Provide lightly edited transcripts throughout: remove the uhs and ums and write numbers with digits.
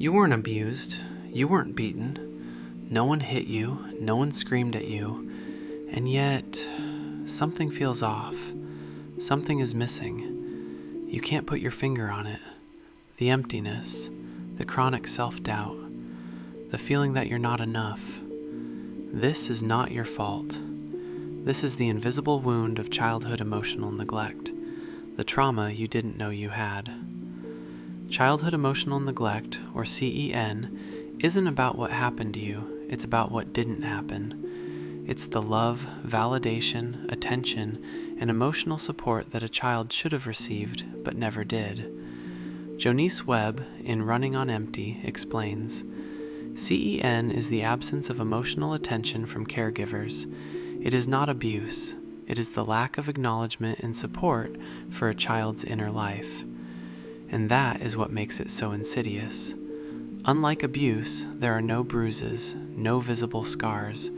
You weren't abused. You weren't beaten. No one hit you. No one screamed at you. And yet, something feels off. Something is missing. You can't put your finger on it. The emptiness, the chronic self-doubt, the feeling that you're not enough. This is not your fault. This is the invisible wound of childhood emotional neglect, the trauma you didn't know you had. Childhood emotional neglect, or CEN, isn't about what happened to you, it's about what didn't happen. It's the love, validation, attention, and emotional support that a child should have received, but never did. Jonice Webb, in Running on Empty, explains, CEN is the absence of emotional attention from caregivers. It is not abuse. It is the lack of acknowledgement and support for a child's inner life. And that is what makes it so insidious. Unlike abuse, there are no bruises, no visible scars.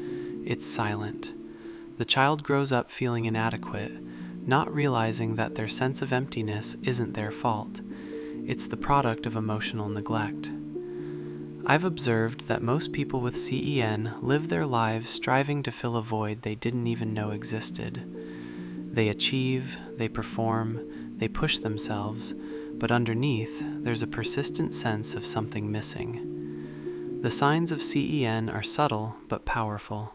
It's silent. The child grows up feeling inadequate, not realizing that their sense of emptiness isn't their fault. It's the product of emotional neglect. I've observed that most people with CEN live their lives striving to fill a void they didn't even know existed. They achieve, they perform, they push themselves, but underneath, there's a persistent sense of something missing. The signs of CEN are subtle but powerful.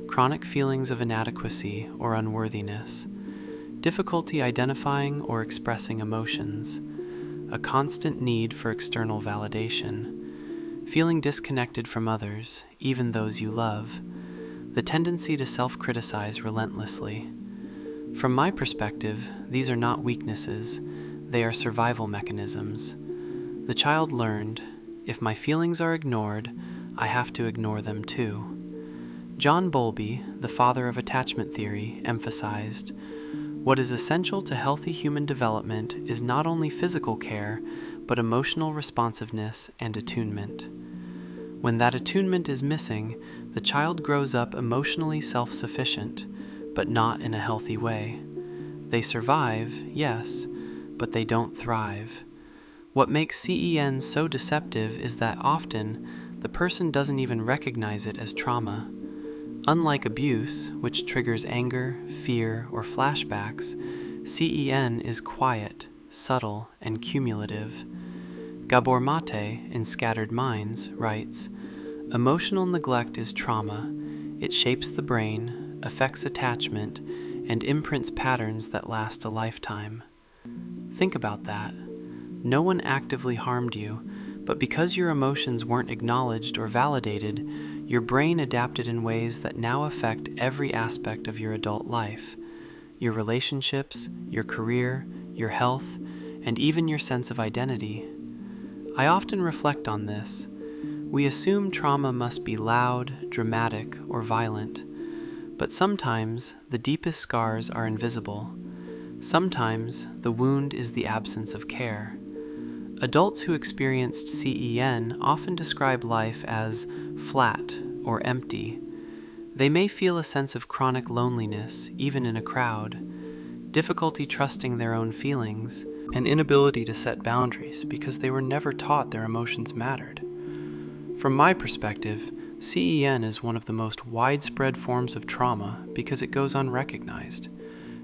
Chronic feelings of inadequacy or unworthiness, difficulty identifying or expressing emotions, a constant need for external validation, feeling disconnected from others, even those you love, the tendency to self-criticize relentlessly. From my perspective, these are not weaknesses, they are survival mechanisms. The child learned, if my feelings are ignored, I have to ignore them too. John Bowlby, the father of attachment theory, emphasized, what is essential to healthy human development is not only physical care, but emotional responsiveness and attunement. When that attunement is missing, the child grows up emotionally self-sufficient, but not in a healthy way. They survive, yes, but they don't thrive. What makes CEN so deceptive is that often the person doesn't even recognize it as trauma. Unlike abuse, which triggers anger, fear, or flashbacks, CEN is quiet, subtle, and cumulative. Gabor Mate, in Scattered Minds, writes, emotional neglect is trauma. It shapes the brain, affects attachment, and imprints patterns that last a lifetime. Think about that. No one actively harmed you, but because your emotions weren't acknowledged or validated, your brain adapted in ways that now affect every aspect of your adult life. Your relationships, your career, your health, and even your sense of identity. I often reflect on this. We assume trauma must be loud, dramatic, or violent. But sometimes the deepest scars are invisible. Sometimes the wound is the absence of care. Adults who experienced CEN often describe life as flat or empty. They may feel a sense of chronic loneliness, even in a crowd, difficulty trusting their own feelings, and inability to set boundaries because they were never taught their emotions mattered. From my perspective, CEN is one of the most widespread forms of trauma because it goes unrecognized.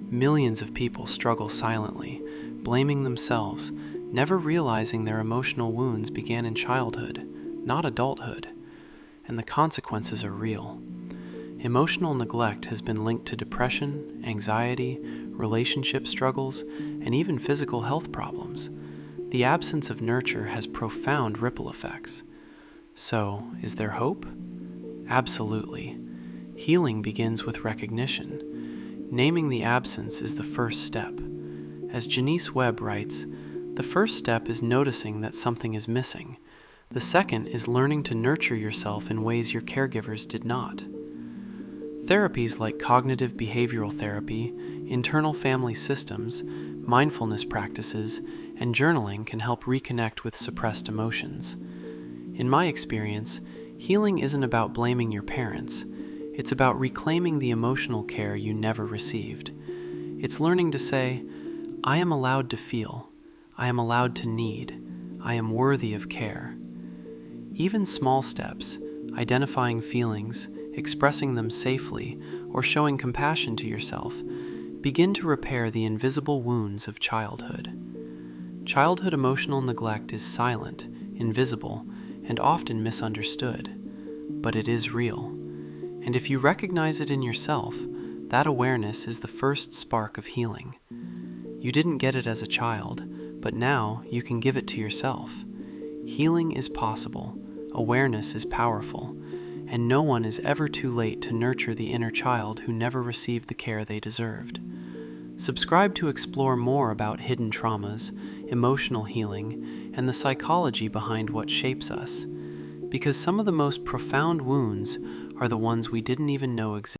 Millions of people struggle silently, blaming themselves, never realizing their emotional wounds began in childhood, not adulthood, and the consequences are real. Emotional neglect has been linked to depression, anxiety, relationship struggles, and even physical health problems. The absence of nurture has profound ripple effects. So, is there hope? Absolutely. Healing begins with recognition. Naming the absence is the first step. As Jonice Webb writes, the first step is noticing that something is missing. The second is learning to nurture yourself in ways your caregivers did not. Therapies like cognitive behavioral therapy, internal family systems, mindfulness practices, and journaling can help reconnect with suppressed emotions. In my experience, healing isn't about blaming your parents. It's about reclaiming the emotional care you never received. It's learning to say, I am allowed to feel. I am allowed to need. I am worthy of care. Even small steps, identifying feelings, expressing them safely, or showing compassion to yourself, begin to repair the invisible wounds of childhood. Childhood emotional neglect is silent, invisible, and often misunderstood, but it is real. And if you recognize it in yourself, that awareness is the first spark of healing. You didn't get it as a child, but now you can give it to yourself. Healing is possible, awareness is powerful, and no one is ever too late to nurture the inner child who never received the care they deserved. Subscribe to explore more about hidden traumas, emotional healing, and the psychology behind what shapes us, because some of the most profound wounds are the ones we didn't even know existed.